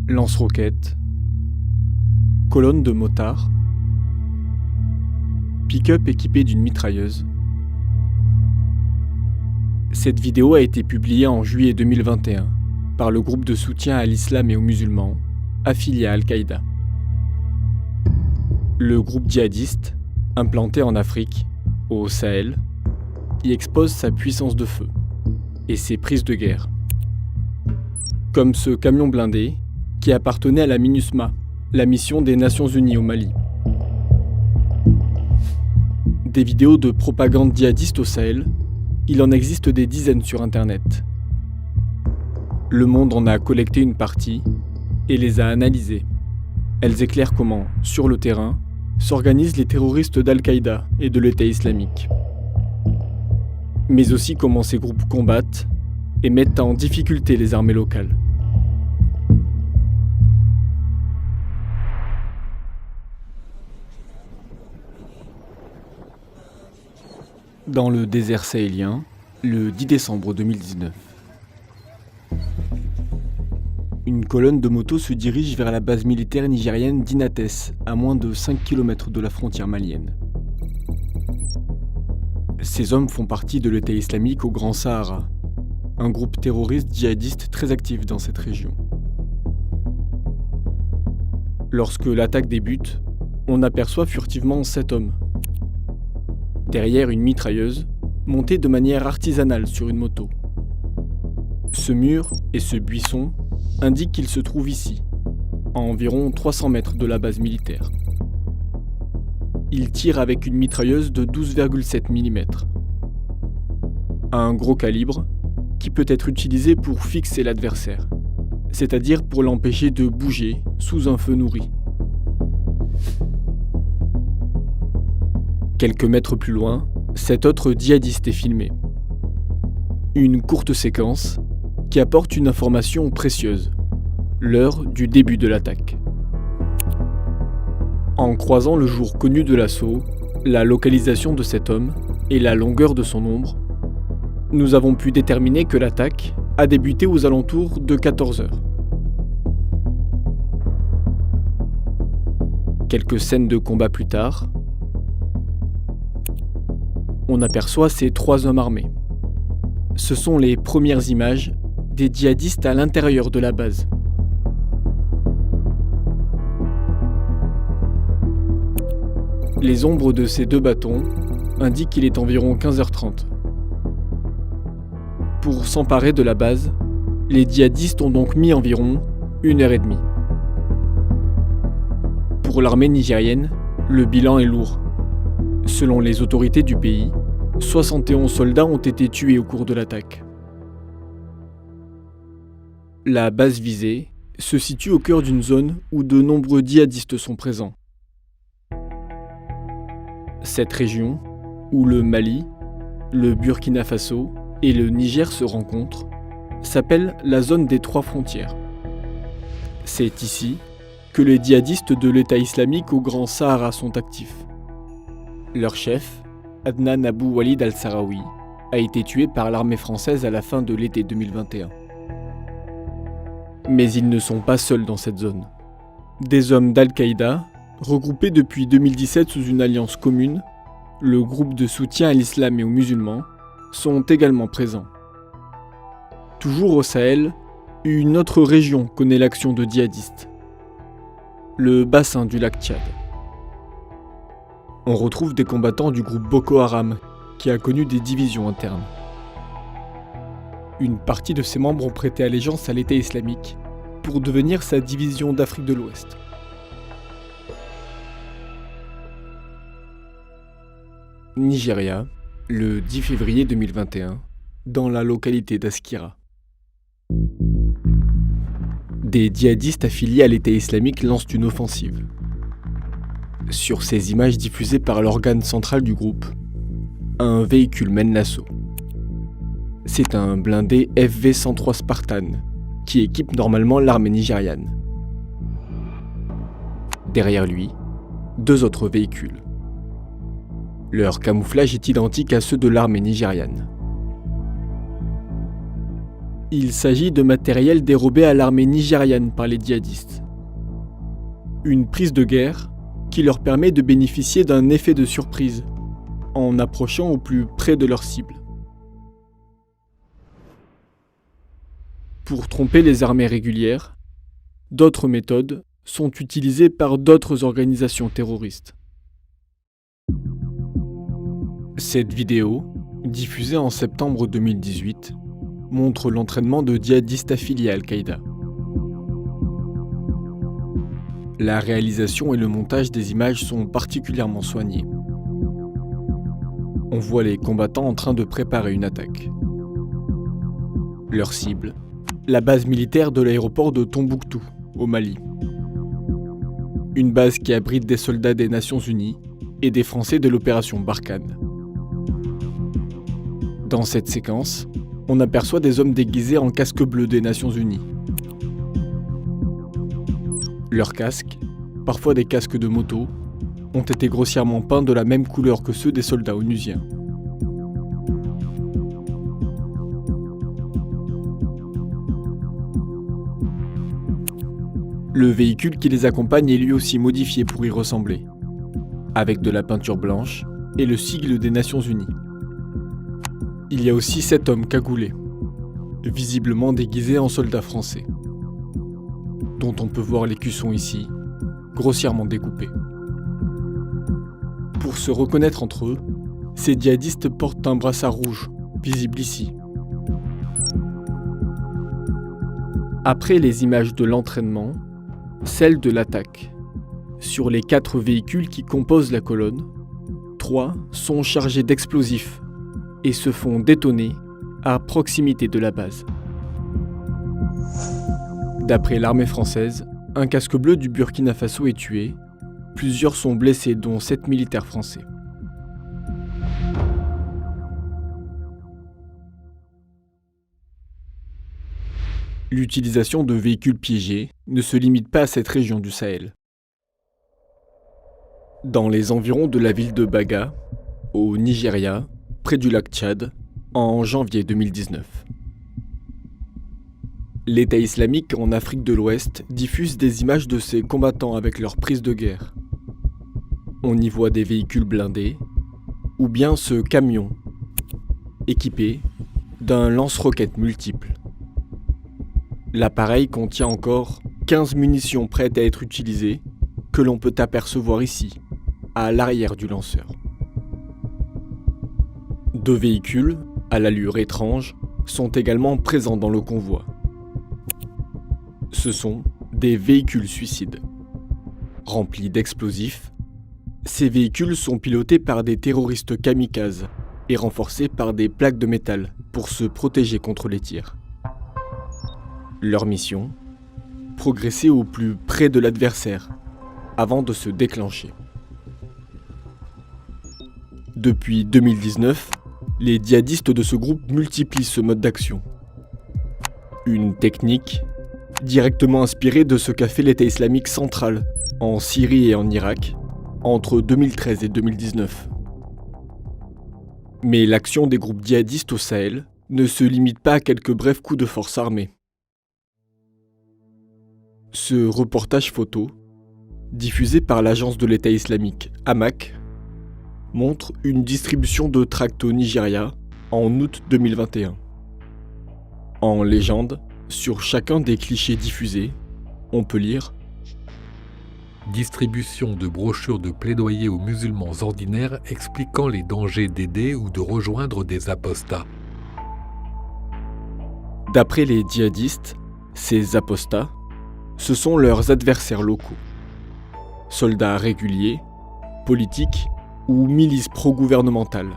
lance-roquettes, colonne de motards, pick-up équipé d'une mitrailleuse. Cette vidéo a été publiée en juillet 2021 par le groupe de soutien à l'islam et aux musulmans, affilié à Al-Qaïda. Le groupe djihadiste, implanté en Afrique, au Sahel, y expose sa puissance de feu et ses prises de guerre. Comme ce camion blindé qui appartenait à la MINUSMA, la mission des Nations Unies au Mali. Des vidéos de propagande djihadiste au Sahel, il en existe des dizaines sur Internet. Le Monde en a collecté une partie et les a analysées. Elles éclairent comment, sur le terrain, s'organisent les terroristes d'Al-Qaïda et de l'État islamique. Mais aussi comment ces groupes combattent et mettent en difficulté les armées locales. Dans le désert sahélien, le 10 décembre 2019. Une colonne de motos se dirige vers la base militaire nigérienne d'Inates, à moins de 5 km de la frontière malienne. Ces hommes font partie de l'État islamique au Grand Sahara, un groupe terroriste djihadiste très actif dans cette région. Lorsque l'attaque débute, on aperçoit furtivement 7 hommes. Derrière une mitrailleuse, montée de manière artisanale sur une moto. Ce mur et ce buisson indiquent qu'ils se trouvent ici, à environ 300 mètres de la base militaire. Ils tirent avec une mitrailleuse de 12,7 mm. Un gros calibre qui peut être utilisé pour fixer l'adversaire, c'est-à-dire pour l'empêcher de bouger sous un feu nourri. Quelques mètres plus loin, cet autre djihadiste est filmé. Une courte séquence qui apporte une information précieuse, l'heure du début de l'attaque. En croisant le jour connu de l'assaut, la localisation de cet homme et la longueur de son ombre, nous avons pu déterminer que l'attaque a débuté aux alentours de 14 heures. Quelques scènes de combat plus tard, on aperçoit ces 3 hommes armés. Ce sont les premières images des djihadistes à l'intérieur de la base. Les ombres de ces 2 bâtons indiquent qu'il est environ 15h30. Pour s'emparer de la base, les djihadistes ont donc mis environ 1h30. Pour l'armée nigérienne, le bilan est lourd. Selon les autorités du pays, 71 soldats ont été tués au cours de l'attaque. La base visée se situe au cœur d'une zone où de nombreux djihadistes sont présents. Cette région, où le Mali, le Burkina Faso et le Niger se rencontrent, s'appelle la zone des 3 frontières. C'est ici que les djihadistes de l'État islamique au Grand Sahara sont actifs. Leur chef, Adnan Abou Walid al-Sahraoui, a été tué par l'armée française à la fin de l'été 2021. Mais ils ne sont pas seuls dans cette zone. Des hommes d'Al-Qaïda, regroupés depuis 2017 sous une alliance commune, le groupe de soutien à l'islam et aux musulmans, sont également présents. Toujours au Sahel, une autre région connaît l'action de djihadistes. Le bassin du lac Tchad. On retrouve des combattants du groupe Boko Haram, qui a connu des divisions internes. Une partie de ses membres ont prêté allégeance à l'État islamique pour devenir sa division d'Afrique de l'Ouest. Nigeria, le 10 février 2021, dans la localité d'Askira. Des djihadistes affiliés à l'État islamique lancent une offensive. Sur ces images diffusées par l'organe central du groupe, un véhicule mène l'assaut. C'est un blindé FV-103 Spartan, qui équipe normalement l'armée nigériane. Derrière lui, 2 autres véhicules. Leur camouflage est identique à ceux de l'armée nigériane. Il s'agit de matériel dérobé à l'armée nigériane par les djihadistes. Une prise de guerre qui leur permet de bénéficier d'un effet de surprise en approchant au plus près de leur cible. Pour tromper les armées régulières, d'autres méthodes sont utilisées par d'autres organisations terroristes. Cette vidéo, diffusée en septembre 2018, montre l'entraînement de djihadistes affiliés à Al-Qaïda. La réalisation et le montage des images sont particulièrement soignés. On voit les combattants en train de préparer une attaque. Leur cible, la base militaire de l'aéroport de Tombouctou, au Mali. Une base qui abrite des soldats des Nations Unies et des Français de l'opération Barkhane. Dans cette séquence, on aperçoit des hommes déguisés en casque bleu des Nations Unies. Leurs casques, parfois des casques de moto, ont été grossièrement peints de la même couleur que ceux des soldats onusiens. Le véhicule qui les accompagne est lui aussi modifié pour y ressembler, avec de la peinture blanche et le sigle des Nations Unies. Il y a aussi 7 hommes cagoulés, visiblement déguisés en soldats français, dont on peut voir l'écusson ici, grossièrement découpé. Pour se reconnaître entre eux, ces djihadistes portent un brassard rouge, visible ici. Après les images de l'entraînement, celles de l'attaque. Sur les 4 véhicules qui composent la colonne, 3 sont chargés d'explosifs et se font détonner à proximité de la base. D'après l'armée française, un casque bleu du Burkina Faso est tué, plusieurs sont blessés dont 7 militaires français. L'utilisation de véhicules piégés ne se limite pas à cette région du Sahel. Dans les environs de la ville de Baga, au Nigeria, près du lac Tchad, en janvier 2019. L'État islamique en Afrique de l'Ouest diffuse des images de ses combattants avec leurs prises de guerre. On y voit des véhicules blindés, ou bien ce camion, équipé d'un lance-roquettes multiple. L'appareil contient encore 15 munitions prêtes à être utilisées, que l'on peut apercevoir ici, à l'arrière du lanceur. 2 véhicules, à l'allure étrange, sont également présents dans le convoi. Ce sont des véhicules suicides. Remplis d'explosifs, ces véhicules sont pilotés par des terroristes kamikazes et renforcés par des plaques de métal pour se protéger contre les tirs. Leur mission, progresser au plus près de l'adversaire avant de se déclencher. Depuis 2019, les djihadistes de ce groupe multiplient ce mode d'action. Une technique directement inspirée de ce qu'a fait l'État islamique central en Syrie et en Irak entre 2013 et 2019. Mais l'action des groupes djihadistes au Sahel ne se limite pas à quelques brefs coups de force armée. Ce reportage photo, diffusé par l'agence de l'État islamique Amaq, montre une distribution de tracts au Nigeria en août 2021. En légende, sur chacun des clichés diffusés, on peut lire « Distribution de brochures de plaidoyer aux musulmans ordinaires expliquant les dangers d'aider ou de rejoindre des apostats. » D'après les djihadistes, ces apostats, ce sont leurs adversaires locaux. Soldats réguliers, politiques ou milices pro-gouvernementales.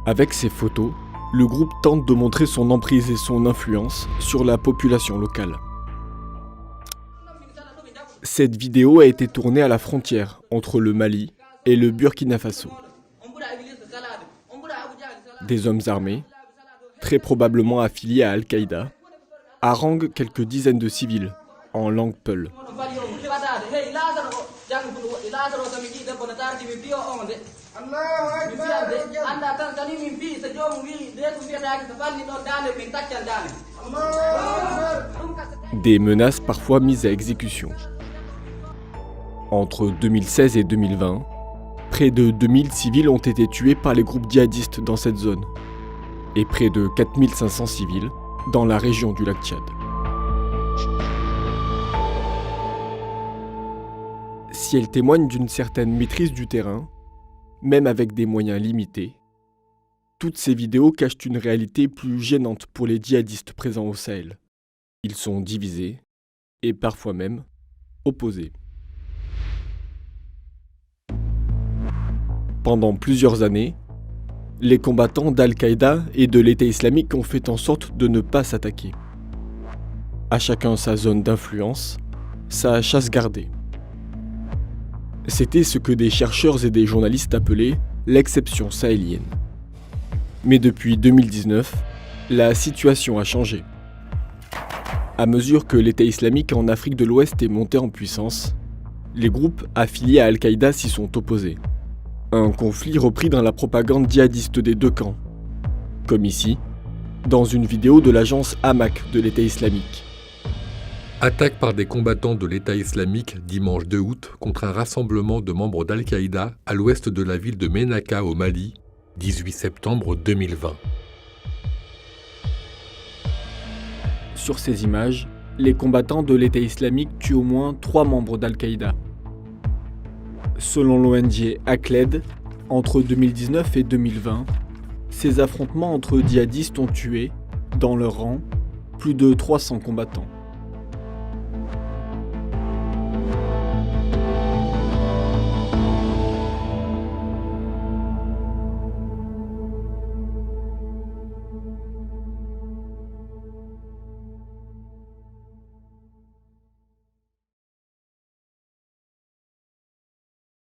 Avec ces photos, le groupe tente de montrer son emprise et son influence sur la population locale. Cette vidéo a été tournée à la frontière entre le Mali et le Burkina Faso. Des hommes armés, très probablement affiliés à Al-Qaïda, haranguent quelques dizaines de civils en langue peul. Des menaces parfois mises à exécution. Entre 2016 et 2020, près de 2000 civils ont été tués par les groupes djihadistes dans cette zone, et près de 4500 civils dans la région du lac Tchad. Si elle témoigne d'une certaine maîtrise du terrain, même avec des moyens limités, toutes ces vidéos cachent une réalité plus gênante pour les djihadistes présents au Sahel. Ils sont divisés et parfois même opposés. Pendant plusieurs années, les combattants d'Al-Qaïda et de l'État islamique ont fait en sorte de ne pas s'attaquer. À chacun sa zone d'influence, sa chasse gardée. C'était ce que des chercheurs et des journalistes appelaient l'exception sahélienne. Mais depuis 2019, la situation a changé. À mesure que l'État islamique en Afrique de l'Ouest est monté en puissance, les groupes affiliés à Al-Qaïda s'y sont opposés. Un conflit repris dans la propagande djihadiste des deux camps. Comme ici, dans une vidéo de l'agence Hamak de l'État islamique. Attaque par des combattants de l'État islamique dimanche 2 août contre un rassemblement de membres d'Al-Qaïda à l'ouest de la ville de Ménaka au Mali, 18 septembre 2020. Sur ces images, les combattants de l'État islamique tuent au moins 3 membres d'Al-Qaïda. Selon l'ONG Akhled, entre 2019 et 2020, ces affrontements entre djihadistes ont tué, dans leur rang, plus de 300 combattants.